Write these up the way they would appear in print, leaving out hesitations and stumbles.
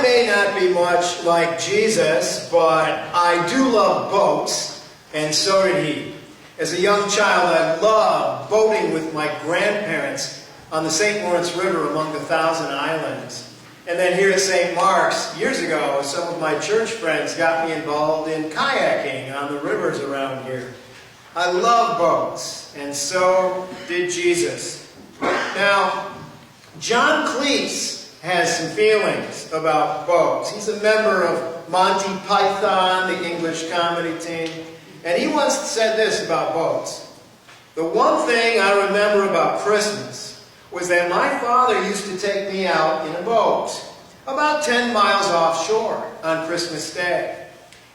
may not be much like Jesus, but I do love boats, and so did he. As a young child, I loved boating with my grandparents on the St. Lawrence River among the Thousand Islands. And then here at St. Mark's, years ago, some of my church friends got me involved in kayaking on the rivers around here. I love boats, and so did Jesus. Now, John Cleese has some feelings about boats. He's a member of Monty Python, the English comedy team, and he once said this about boats. The one thing I remember about Christmas was that my father used to take me out in a boat about 10 miles offshore on Christmas Day.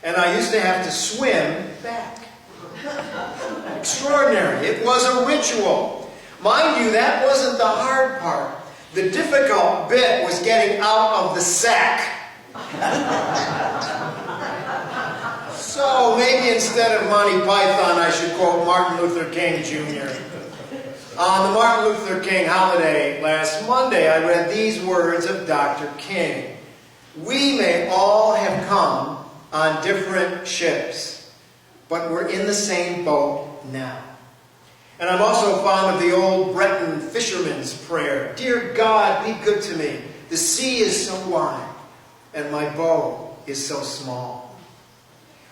And I used to have to swim back. Extraordinary. It was a ritual. Mind you, that wasn't the hard part. The difficult bit was getting out of the sack. So maybe instead of Monty Python, I should quote Martin Luther King Jr. On the Martin Luther King holiday last Monday, I read these words of Dr. King. We may all have come on different ships, but we're in the same boat now. And I'm also fond of the old Breton fisherman's prayer. Dear God, be good to me. The sea is so wide, and my boat is so small.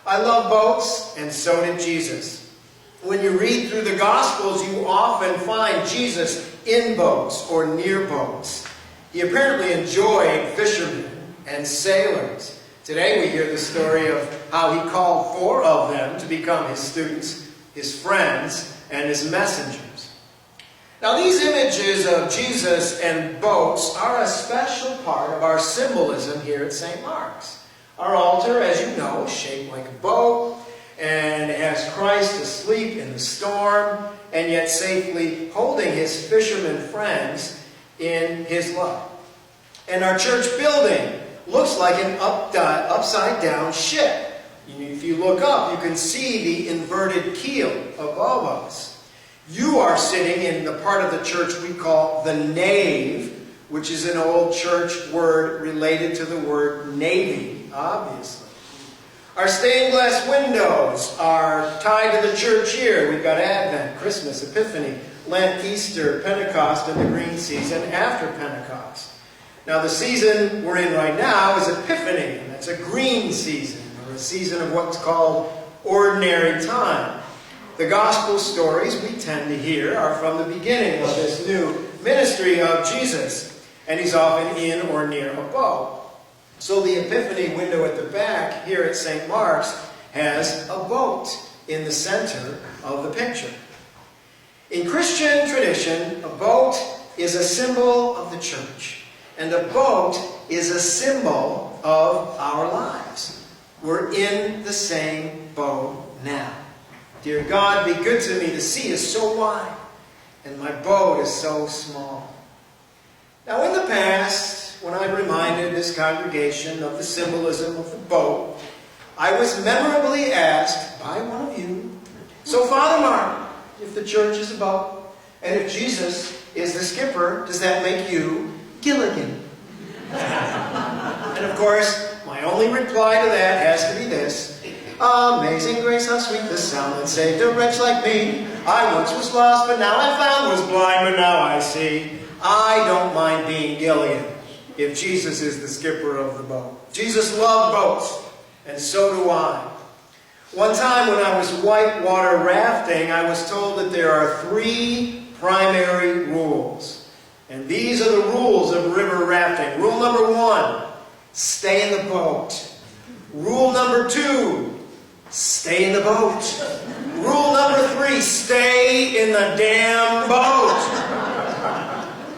I love boats, and so did Jesus. When you read through the Gospels, you often find Jesus in boats or near boats. He apparently enjoyed fishermen and sailors. Today we hear the story of how he called 4 of them to become his students, his friends, and his messengers. Now these images of Jesus and boats are a special part of our symbolism here at St. Mark's. Our altar, as you know, is shaped like a boat, and has Christ asleep in the storm, and yet safely holding his fishermen friends in his love. And our church building looks like an upside-down ship. If you look up, you can see the inverted keel above us. You are sitting in the part of the church we call the nave, which is an old church word related to the word navy, obviously. Our stained glass windows are tied to the church year. We've got Advent, Christmas, Epiphany, Lent, Easter, Pentecost, and the green season after Pentecost. Now the season we're in right now is Epiphany, and that's a green season, or a season of what's called ordinary time. The gospel stories we tend to hear are from the beginning of this new ministry of Jesus, and he's often in or near a boat. So the Epiphany window at the back here at St. Mark's has a boat in the center of the picture. In Christian tradition, a boat is a symbol of the church, and a boat is a symbol of our lives. We're in the same boat now. Dear God, be good to me. The sea is so wide, and my boat is so small. Now in the past, when I reminded this congregation of the symbolism of the boat, I was memorably asked by one of you, so Father Mark, if the church is a boat, and if Jesus is the skipper, does that make you Gilligan? And of course, my only reply to that has to be this. Amazing grace, how sweet the sound that saved a wretch like me. I once was lost, but now I found, was blind, but now I see. I don't mind being Gillian if Jesus is the skipper of the boat. Jesus loved boats, and so do I. One time when I was whitewater rafting, I was told that there are 3 primary rules. And these are the rules of river rafting. Rule number 1, stay in the boat. Rule number 2, stay in the boat. Rule number 3, stay in the damn boat.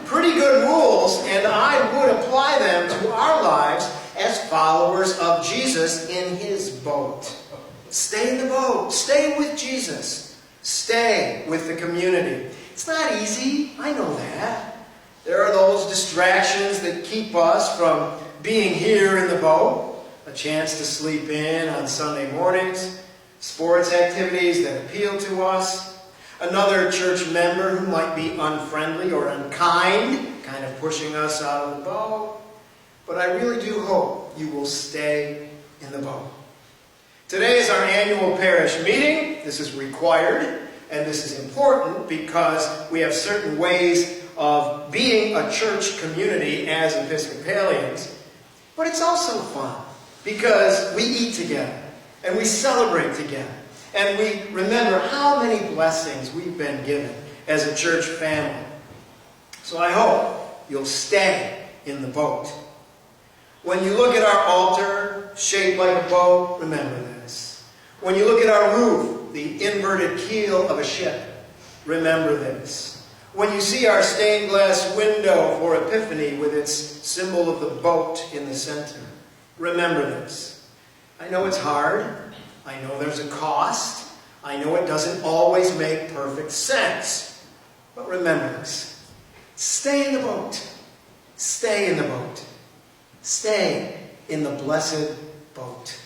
Pretty good rules, and I would apply them to our lives as followers of Jesus in his boat. Stay in the boat. Stay with Jesus. Stay with the community. It's not easy. I know that. There are those distractions that keep us from being here in the boat. A chance to sleep in on Sunday mornings. Sports activities that appeal to us. Another church member who might be unfriendly or unkind, kind of pushing us out of the boat. but I really do hope you will stay in the boat. Today is our annual parish meeting. This is required, and this is important because we have certain ways of being a church community as Episcopalians. But it's also fun because we eat together and we celebrate together and we remember how many blessings we've been given as a church family. So I hope you'll stay in the boat. When you look at our altar shaped like a boat, remember this. When you look at our roof, the inverted keel of a ship, remember this. When you see our stained glass window for Epiphany with its symbol of the boat in the center, remember this. I know it's hard. I know there's a cost. I know it doesn't always make perfect sense. But remember this. Stay in the boat. Stay in the boat. Stay in the blessed boat.